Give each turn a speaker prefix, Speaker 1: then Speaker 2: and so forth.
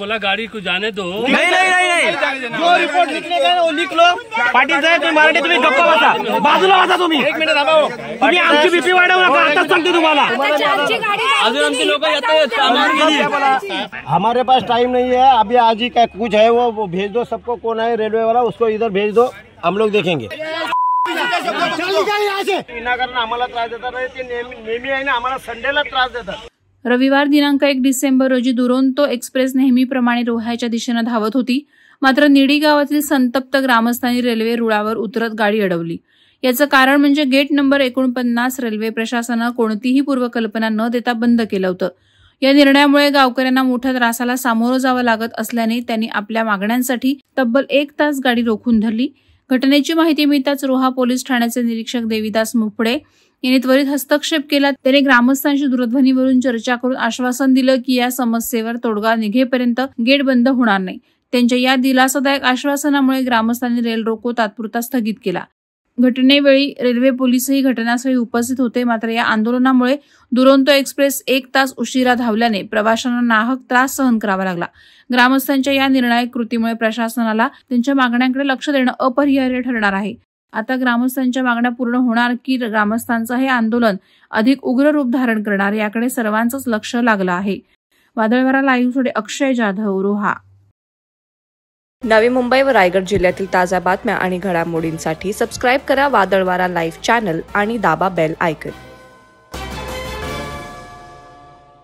Speaker 1: बोला गाड़ी को जाने दो।
Speaker 2: नहीं नहीं नहीं नहीं, जो रिपोर्ट लिखने का वो लिख लो। पाटील साहेब तुम्ही मराठी तुम्ही गप्प बसा, बाजूला बसा तुम्ही। एक मिनिट थांबा, तुम्ही आमची बीपी वाढवू नका, आताच सांगते तुम्हाला।
Speaker 1: अजून आमचे लोक येतात सामान घेऊन।
Speaker 3: हमारे पास टाइम नहीं है अभी, आज ही का कुछ है वो भेज दो सबको, कौन है रेलवे वाला उसको इधर भेज दो, हम लोग देखेंगे। विनाकारण आम्हाला त्रास देतात, ते नेहमी आहे ना, आम्हाला संडेला त्रास देतात।
Speaker 4: रविवार दिनांक 1 डिसेंबर रोजी दुरोंतो एक्सप्रेस नेहमीप्रमाणे रोह्याच्या दिशेने धावत होती, मात्र निडी गावातील संतप्त ग्रामस्थांनी रेल्वे रुळावर उतरत गाडी अडवली। याचं कारण म्हणजे गेट नंबर 49 रेल्वे प्रशासनानं कोणतीही पूर्वकल्पना न देता बंद केलं होतं। या निर्णयामुळे गावकऱ्यांना मोठ्या त्रासाला सामोरं जावं लागत असल्याने त्यांनी आपल्या मागण्यांसाठी तब्बल 1 तास गाडी रोखून धरली। घटनेची माहिती मिळताच रोहा पोलीस ठाण्याचे निरीक्षक देविदास मुफडे यांनी त्वरित हस्तक्षेप केला। त्यांनी ग्रामस्थांशी दूरध्वनीवरून चर्चा करून आश्वासन दिलं की या समस्येवर तोडगा निघेपर्यंत गेट बंद होणार नाही। त्यांच्या या दिलासादायक आश्वासनामुळे ग्रामस्थांनी रेल रोको तात्पुरता स्थगित केला। घटनेवेळी रेल्वे पोलीसही घटनास्थळी उपस्थित होते, मात्र या आंदोलनामुळे दुरोंतो एक्सप्रेस 1 तास उशिरा धावल्याने प्रवाशांना नाहक त्रास सहन करावा लागला। ग्रामस्थांच्या या निर्णायक कृतीमुळे प्रशासनाला त्यांच्या मागण्यांकडे लक्ष देणं अपरिहार्य ठरणार आहे। आता ग्रामस्थांच्या मागण्या पूर्ण होणार की ग्रामस्थांचं हे आंदोलन अधिक उग्र रूप धारण करणार याकडे सर्वांचंच लक्ष लागलं आहे। वादळवारा लाईव्हसाठी अक्षय जाधव, रोहा।
Speaker 5: नवी मुंबई व रायगड जिल्ह्यातील ताज्या बातम्या आणि घडामोडींसाठी सबस्क्राईब करा वादळवारा लाईव्ह चॅनल आणि दाबा बेल आयकॉन।